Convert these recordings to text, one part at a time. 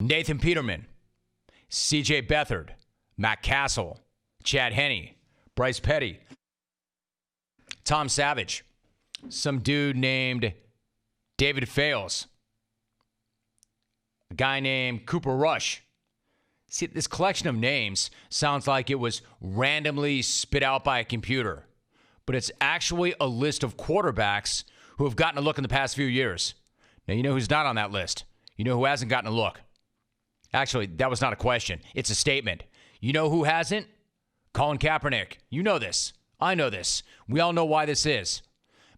Nathan Peterman, C.J. Beathard, Matt Castle, Chad Henne, Bryce Petty, Tom Savage, some dude named David Fales, a guy named Cooper Rush. See, this collection of names sounds like it was randomly spit out by a computer, but it's actually a list of quarterbacks who have gotten a look in the past few years. Now, you know who's not on that list. You know who hasn't gotten a look. Actually, that was not a question. It's a statement. You know who hasn't? Colin Kaepernick. You know this. I know this. We all know why this is.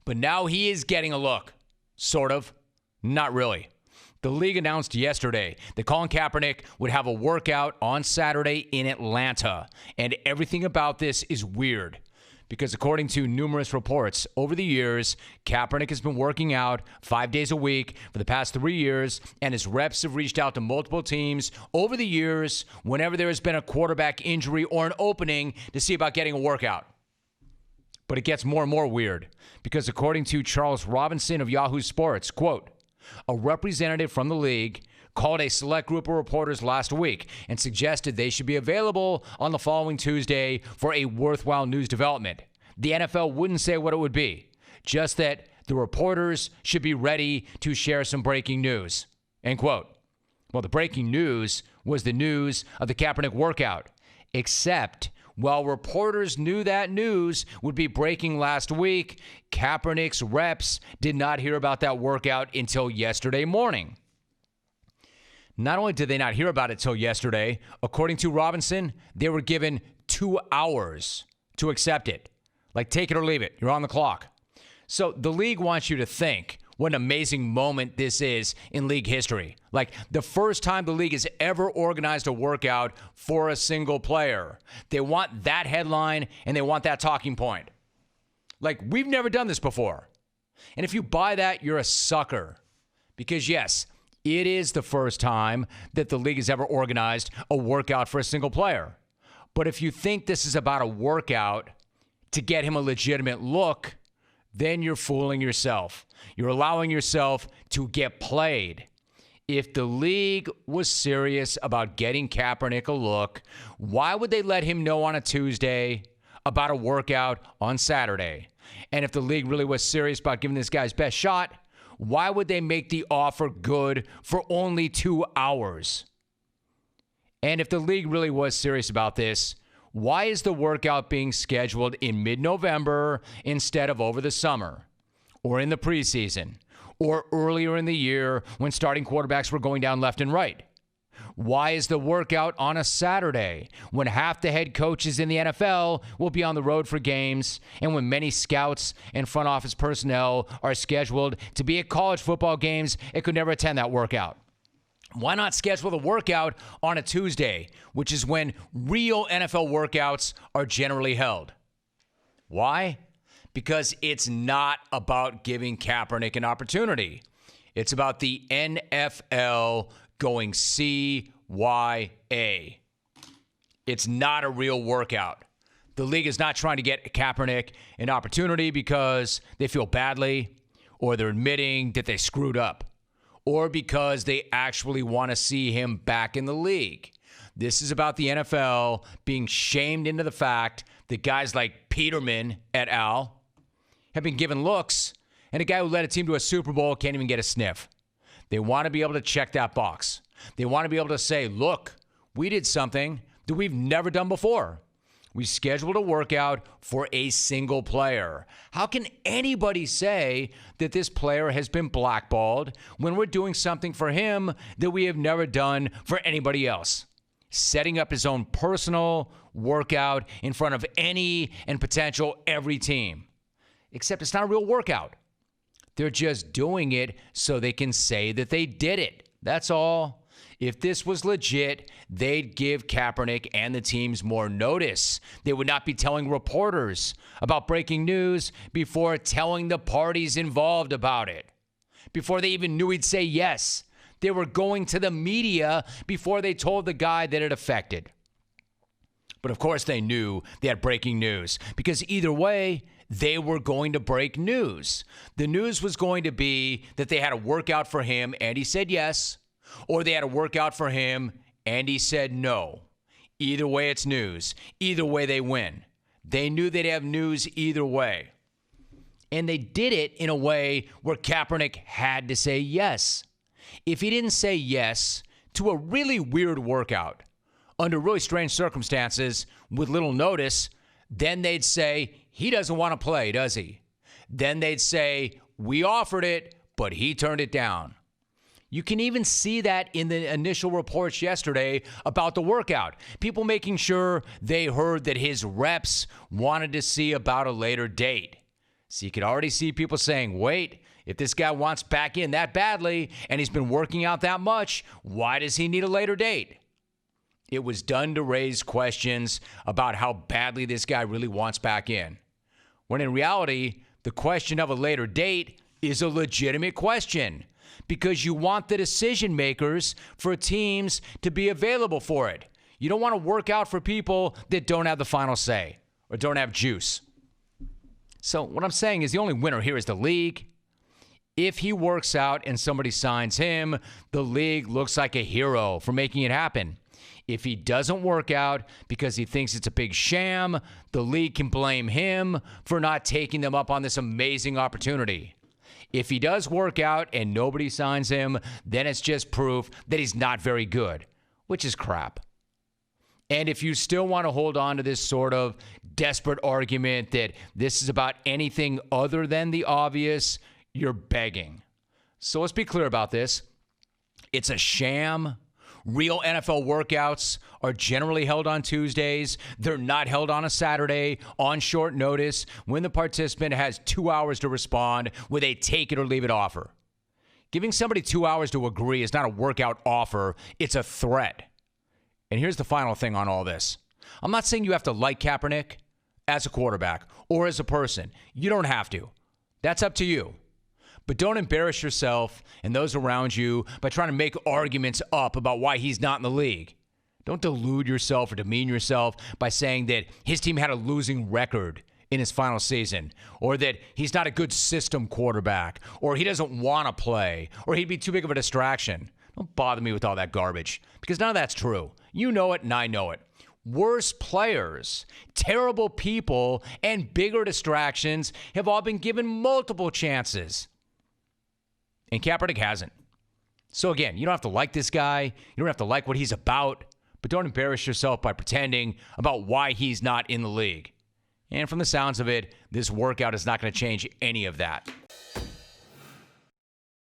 But now he is getting a look. Sort of. Not really. The league announced yesterday that Colin Kaepernick would have a workout on Saturday in Atlanta. And everything about this is weird. Because according to numerous reports, over the years, Kaepernick has been working out 5 days a week for the past 3 years, and his reps have reached out to multiple teams over the years whenever there has been a quarterback injury or an opening to see about getting a workout. But it gets more and more weird, because according to Charles Robinson of Yahoo Sports, quote, a representative from the league called a select group of reporters last week and suggested they should be available on the following Tuesday for a worthwhile news development. The NFL wouldn't say what it would be, just that the reporters should be ready to share some breaking news. End quote. Well, the breaking news was the news of the Kaepernick workout, except while reporters knew that news would be breaking last week, Kaepernick's reps did not hear about that workout until yesterday morning. Not only did they not hear about it till yesterday, according to Robinson, they were given 2 hours to accept it. Like, take it or leave it. You're on the clock. So the league wants you to think what an amazing moment this is in league history. Like, the first time the league has ever organized a workout for a single player. They want that headline and they want that talking point. Like, we've never done this before. And if you buy that, you're a sucker. Because yes, it is the first time that the league has ever organized a workout for a single player. But if you think this is about a workout to get him a legitimate look, then you're fooling yourself. You're allowing yourself to get played. If the league was serious about getting Kaepernick a look, why would they let him know on a Tuesday about a workout on Saturday? And if the league really was serious about giving this guy his best shot, why would they make the offer good for only 2 hours? And if the league really was serious about this, why is the workout being scheduled in mid-November instead of over the summer or in the preseason or earlier in the year when starting quarterbacks were going down left and right? Why is the workout on a Saturday when half the head coaches in the NFL will be on the road for games and when many scouts and front office personnel are scheduled to be at college football games and could never attend that workout? Why not schedule the workout on a Tuesday, which is when real NFL workouts are generally held? Why? Because it's not about giving Kaepernick an opportunity. It's about the NFL going CYA. It's not a real workout. The league is not trying to get Kaepernick an opportunity because they feel badly or they're admitting that they screwed up or because they actually want to see him back in the league. This is about the NFL being shamed into the fact that guys like Peterman et al. Have been given looks, and a guy who led a team to a Super Bowl can't even get a sniff. They want to be able to check that box. They want to be able to say, look, we did something that we've never done before. We scheduled a workout for a single player. How can anybody say that this player has been blackballed when we're doing something for him that we have never done for anybody else? Setting up his own personal workout in front of any and potential every team. Except it's not a real workout. They're just doing it so they can say that they did it. That's all. If this was legit, they'd give Kaepernick and the teams more notice. They would not be telling reporters about breaking news before telling the parties involved about it. Before they even knew he'd say yes. They were going to the media before they told the guy that it affected. But of course they knew they had breaking news because either way, they were going to break news. The news was going to be that they had a workout for him and he said yes. or they had a workout for him and he said no. Either way, it's news. Either way, they win. They knew they'd have news either way. And they did it in a way where Kaepernick had to say yes. If he didn't say yes to a really weird workout under really strange circumstances with little notice, then they'd say, he doesn't want to play, does he? Then they'd say, we offered it, but he turned it down. You can even see that in the initial reports yesterday about the workout. People making sure they heard that his reps wanted to see about a later date. So you could already see people saying, wait, if this guy wants back in that badly and he's been working out that much, why does he need a later date? It was done to raise questions about how badly this guy really wants back in. When in reality, the question of a later date is a legitimate question because you want the decision makers for teams to be available for it. You don't want to work out for people that don't have the final say or don't have juice. So what I'm saying is the only winner here is the league. If he works out and somebody signs him, the league looks like a hero for making it happen. If he doesn't work out because he thinks it's a big sham, the league can blame him for not taking them up on this amazing opportunity. If he does work out and nobody signs him, then it's just proof that he's not very good, which is crap. And if you still want to hold on to this sort of desperate argument that this is about anything other than the obvious, you're begging. So let's be clear about this. It's a sham. Real NFL workouts are generally held on Tuesdays. They're not held on a Saturday on short notice when the participant has 2 hours to respond with a take it or leave it offer. Giving somebody 2 hours to agree is not a workout offer. It's a threat. And here's the final thing on all this. I'm not saying you have to like Kaepernick as a quarterback or as a person. You don't have to. That's up to you. But don't embarrass yourself and those around you by trying to make arguments up about why he's not in the league. Don't delude yourself or demean yourself by saying that his team had a losing record in his final season, or that he's not a good system quarterback, or he doesn't want to play, or he'd be too big of a distraction. Don't bother me with all that garbage, because none of that's true. You know it and I know it. Worse players, terrible people, and bigger distractions have all been given multiple chances. And Kaepernick hasn't. So again, you don't have to like this guy. You don't have to like what he's about. But don't embarrass yourself by pretending about why he's not in the league. And from the sounds of it, this workout is not going to change any of that.